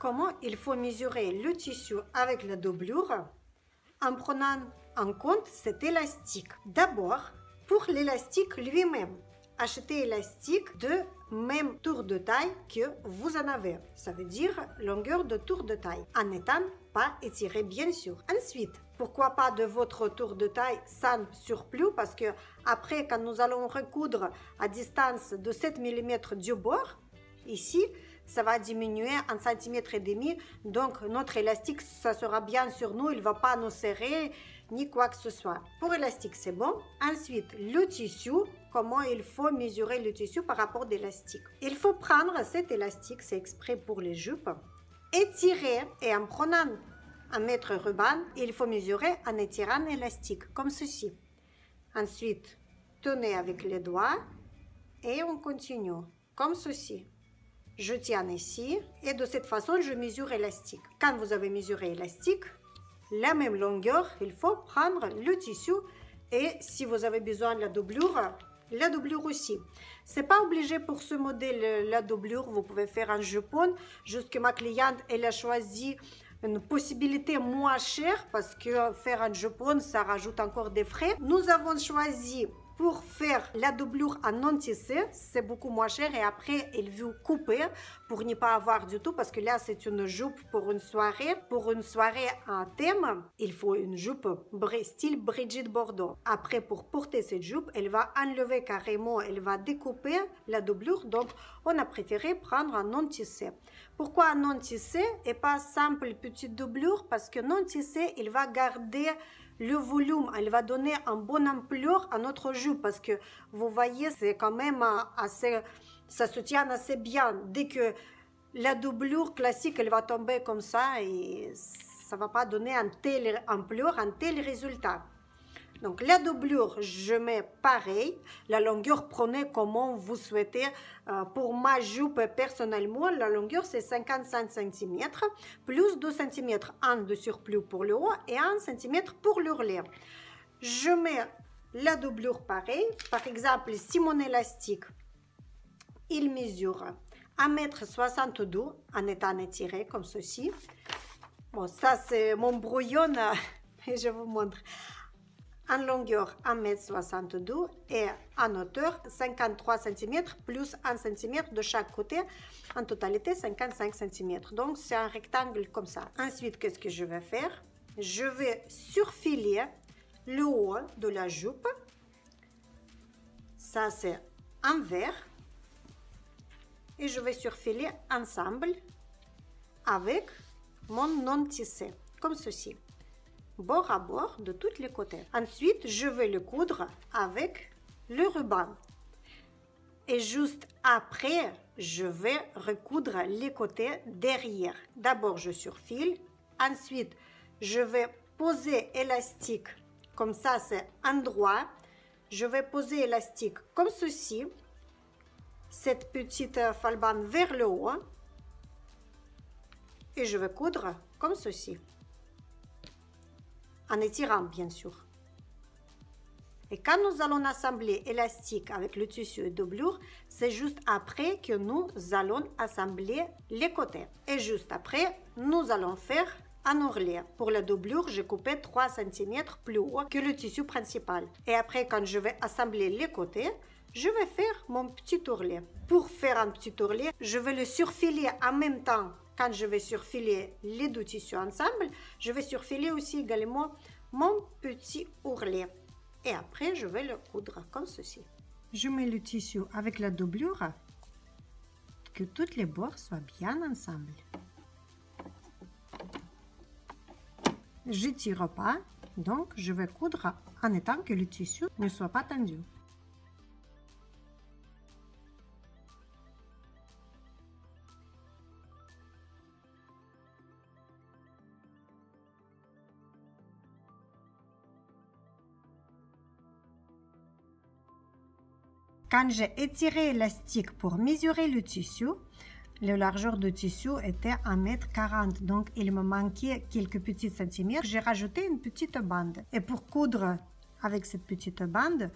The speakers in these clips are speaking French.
comment il faut mesurer le tissu avec la doublure en prenant en compte cet élastique. D'abord, pour l'élastique lui-même, achetez l'élastique de même tour de taille que vous en avez. Ça veut dire longueur de tour de taille, en n'étant pas étiré bien sûr. Ensuite, pourquoi pas de votre tour de taille sans surplus, parce que après, quand nous allons recoudre à distance de 7 mm du bord, ici, ça va diminuer 1,5 cm, donc notre élastique, ça sera bien sur nous, il ne va pas nous serrer, ni quoi que ce soit. Pour l'élastique, c'est bon. Ensuite, le tissu, comment il faut mesurer le tissu par rapport à l'élastique. Il faut prendre cet élastique, c'est exprès pour les jupes, étirer et en prenant un mètre ruban, il faut mesurer en étirant l'élastique, comme ceci. Ensuite, tenez avec les doigts et on continue, comme ceci. Je tiens ici et de cette façon, je mesure l'élastique. Quand vous avez mesuré l'élastique, la même longueur, il faut prendre le tissu et si vous avez besoin de la doublure aussi. C'est pas obligé pour ce modèle la doublure, vous pouvez faire un jupon. Juste que ma cliente, elle a choisi une possibilité moins chère parce que faire un jupon, ça rajoute encore des frais. Nous avons choisi pour faire la doublure en non tissé, c'est beaucoup moins cher et après elle veut couper pour ne pas avoir du tout parce que là c'est une jupe pour une soirée. Pour une soirée en thème, il faut une jupe style Brigitte Bardot. Après pour porter cette jupe, elle va enlever carrément, elle va découper la doublure, donc on a préféré prendre un non tissé. Pourquoi un non tissé et pas simple petite doublure? Parce que non tissé, il va garder le volume, elle va donner un bon ampleur à notre jupe parce que vous voyez c'est quand même assez, ça se tient assez bien. Dès que la doublure classique elle va tomber comme ça et ça va pas donner un tel ampleur, un tel résultat. Donc la doublure, je mets pareil, la longueur prenez comment vous souhaitez. Pour ma jupe personnellement, la longueur c'est 55 cm plus 2 cm, 1 de surplus pour le haut et 1 cm pour l'ourlet. Je mets la doublure pareil, par exemple si mon élastique il mesure 1,62 m en étant étiré comme ceci. Bon ça c'est mon brouillon et je vous montre. En longueur 1,62 m et en hauteur 53 cm plus 1 cm de chaque côté, en totalité 55 cm. Donc c'est un rectangle comme ça. Ensuite, qu'est-ce que je vais faire? Je vais surfiler le haut de la jupe. Ça c'est envers. Et je vais surfiler ensemble avec mon non tissé, comme ceci. Bord à bord de tous les côtés. Ensuite, je vais le coudre avec le ruban. Et juste après, je vais recoudre les côtés derrière. D'abord, je surfile. Ensuite, je vais poser élastique. Comme ça, c'est endroit. Je vais poser élastique comme ceci. Cette petite falbane vers le haut. Et je vais coudre comme ceci. En étirant bien sûr. Et quand nous allons assembler élastique avec le tissu et doublure, c'est juste après que nous allons assembler les côtés. Et juste après, nous allons faire un ourlet. Pour la doublure, j'ai coupé 3 cm plus haut que le tissu principal. Et après, quand je vais assembler les côtés, je vais faire mon petit ourlet. Pour faire un petit ourlet, je vais le surfiler en même temps. Quand je vais surfiler les deux tissus ensemble, je vais surfiler aussi également mon petit ourlet. Et après, je vais le coudre comme ceci. Je mets le tissu avec la doublure, que tous les bords soient bien ensemble. Je ne tire pas, donc je vais coudre en étant que le tissu ne soit pas tendu. Quand j'ai étiré l'élastique pour mesurer le tissu, la largeur du tissu était 1,40 m, donc il me manquait quelques petits centimètres. J'ai rajouté une petite bande. Et pour coudre avec cette petite bande,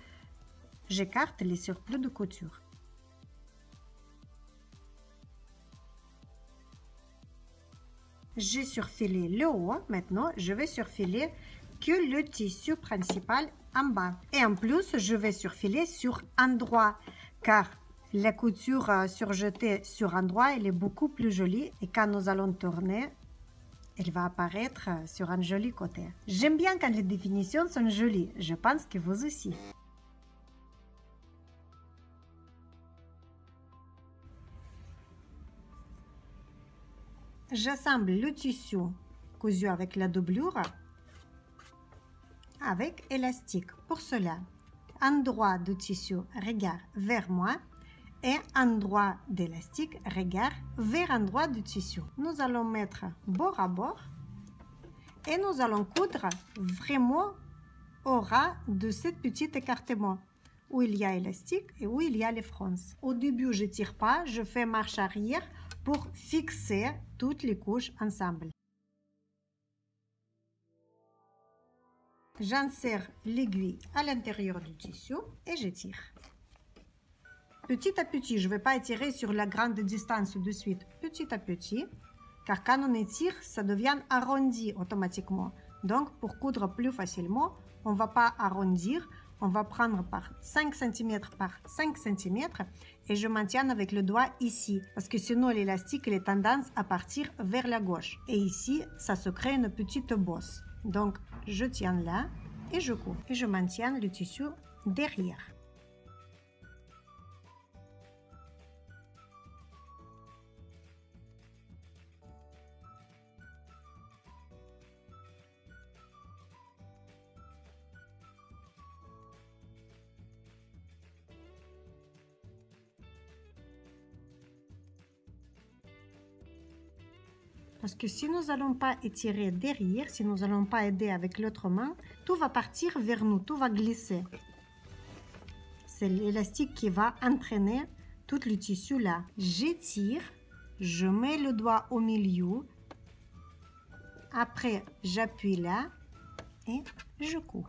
j'écarte les surplus de couture. J'ai surfilé le haut. Maintenant, je vais surfiler que le tissu principal en bas. Et en plus, je vais surfiler sur un endroit car la couture surjetée sur un endroit, elle est beaucoup plus jolie. Et quand nous allons tourner, elle va apparaître sur un joli côté. J'aime bien quand les définitions sont jolies. Je pense que vous aussi. J'assemble le tissu cousu avec la doublure avec élastique. Pour cela, endroit du tissu regarde vers moi et endroit d'élastique regarde vers endroit du tissu. Nous allons mettre bord à bord et nous allons coudre vraiment au ras de ce petit écartement où il y a élastique et où il y a les fronces. Au début, je ne tire pas, je fais marche arrière pour fixer toutes les couches ensemble. J'insère l'aiguille à l'intérieur du tissu et je tire. Petit à petit, je ne vais pas étirer sur la grande distance tout de suite, petit à petit, car quand on étire, ça devient arrondi automatiquement. Donc, pour coudre plus facilement, on ne va pas arrondir, on va prendre par 5 cm par 5 cm et je maintiens avec le doigt ici, parce que sinon l'élastique il a tendance à partir vers la gauche. Et ici, ça se crée une petite bosse. Donc, je tiens là et je couds. Et je maintiens le tissu derrière. Parce que si nous n'allons pas étirer derrière, si nous n'allons pas aider avec l'autre main, tout va partir vers nous, tout va glisser. C'est l'élastique qui va entraîner tout le tissu là. J'étire, je mets le doigt au milieu, après j'appuie là et je couds.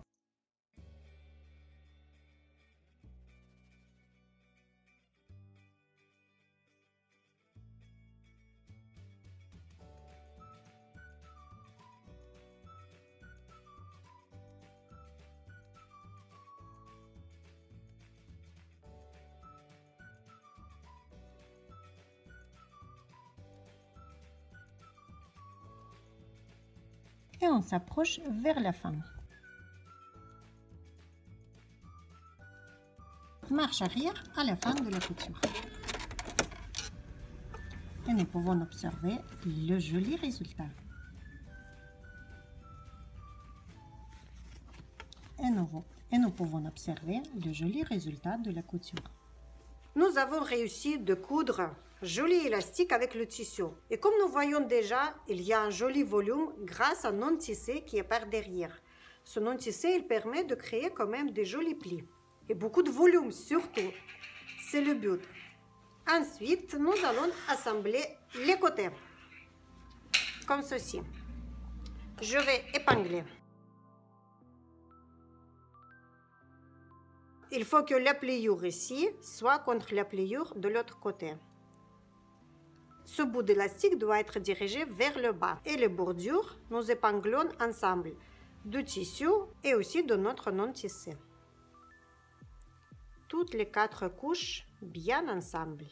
Et on s'approche vers la fin. Marche arrière à la fin de la couture. Et nous pouvons observer le joli résultat. Et nous pouvons observer le joli résultat de la couture. Nous avons réussi de coudre joli élastique avec le tissu. Et comme nous voyons déjà, il y a un joli volume grâce à un non-tissé qui est par derrière. Ce non-tissé, il permet de créer quand même des jolis plis. Et beaucoup de volume surtout. C'est le but. Ensuite, nous allons assembler les côtés. Comme ceci. Je vais épingler. Il faut que la pliure ici soit contre la pliure de l'autre côté. Ce bout d'élastique doit être dirigé vers le bas. Et les bordures, nous épinglons ensemble du tissu et aussi de notre non-tissé. Toutes les 4 couches bien ensemble.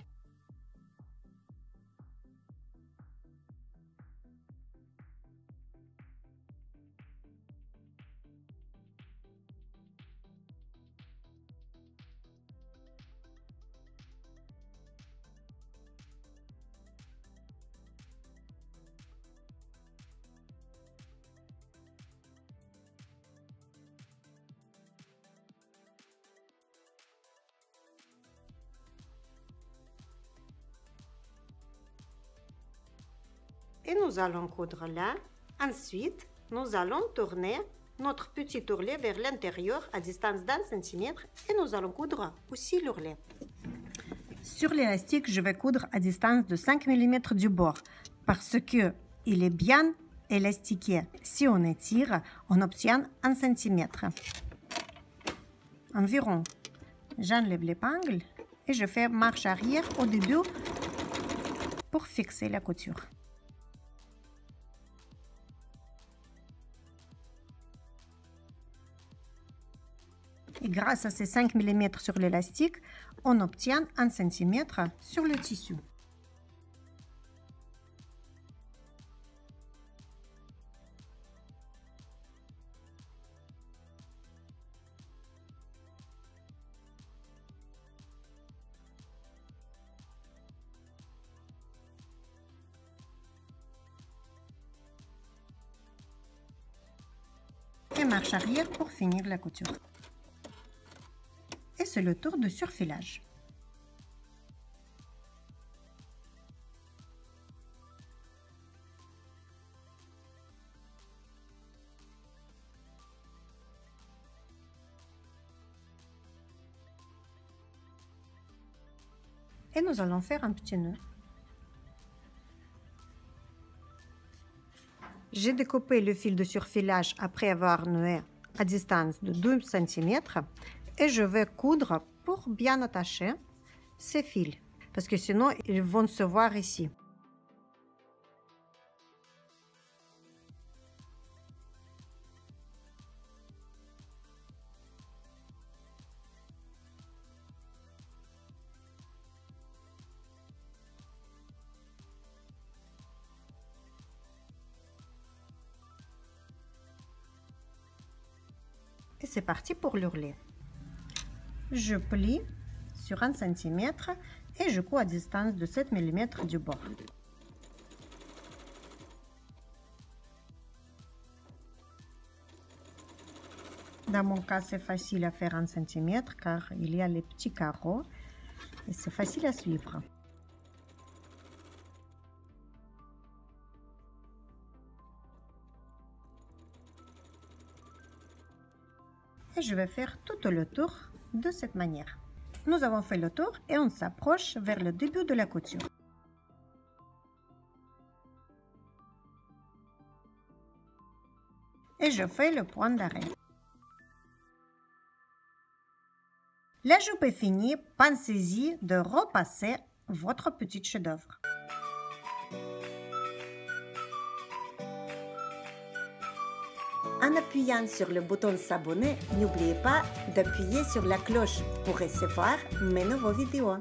Et nous allons coudre là. Ensuite, nous allons tourner notre petit ourlet vers l'intérieur à distance d'1 cm et nous allons coudre aussi l'ourlet. Sur l'élastique, je vais coudre à distance de 5 mm du bord parce que il est bien élastiqué. Si on étire, on obtient 1 cm. Environ. J'enlève l'épingle et je fais marche arrière au début pour fixer la couture. Et grâce à ces 5 mm sur l'élastique, on obtient 1 cm sur le tissu. Et marche arrière pour finir la couture. Et c'est le tour de surfilage. Et nous allons faire un petit nœud. J'ai découpé le fil de surfilage après avoir noué à distance de 2 cm et je vais coudre pour bien attacher ces fils parce que sinon ils vont se voir ici. Et c'est parti pour l'ourlet. Je plie sur 1 cm et je couds à distance de 7 mm du bord. Dans mon cas, c'est facile à faire 1 cm car il y a les petits carreaux et c'est facile à suivre. Et je vais faire tout le tour de cette manière. Nous avons fait le tour et on s'approche vers le début de la couture. Et je fais le point d'arrêt. La jupe est finie, pensez-y de repasser votre petit chef-d'œuvre. En appuyant sur le bouton s'abonner, n'oubliez pas d'appuyer sur la cloche pour recevoir mes nouveaux vidéos.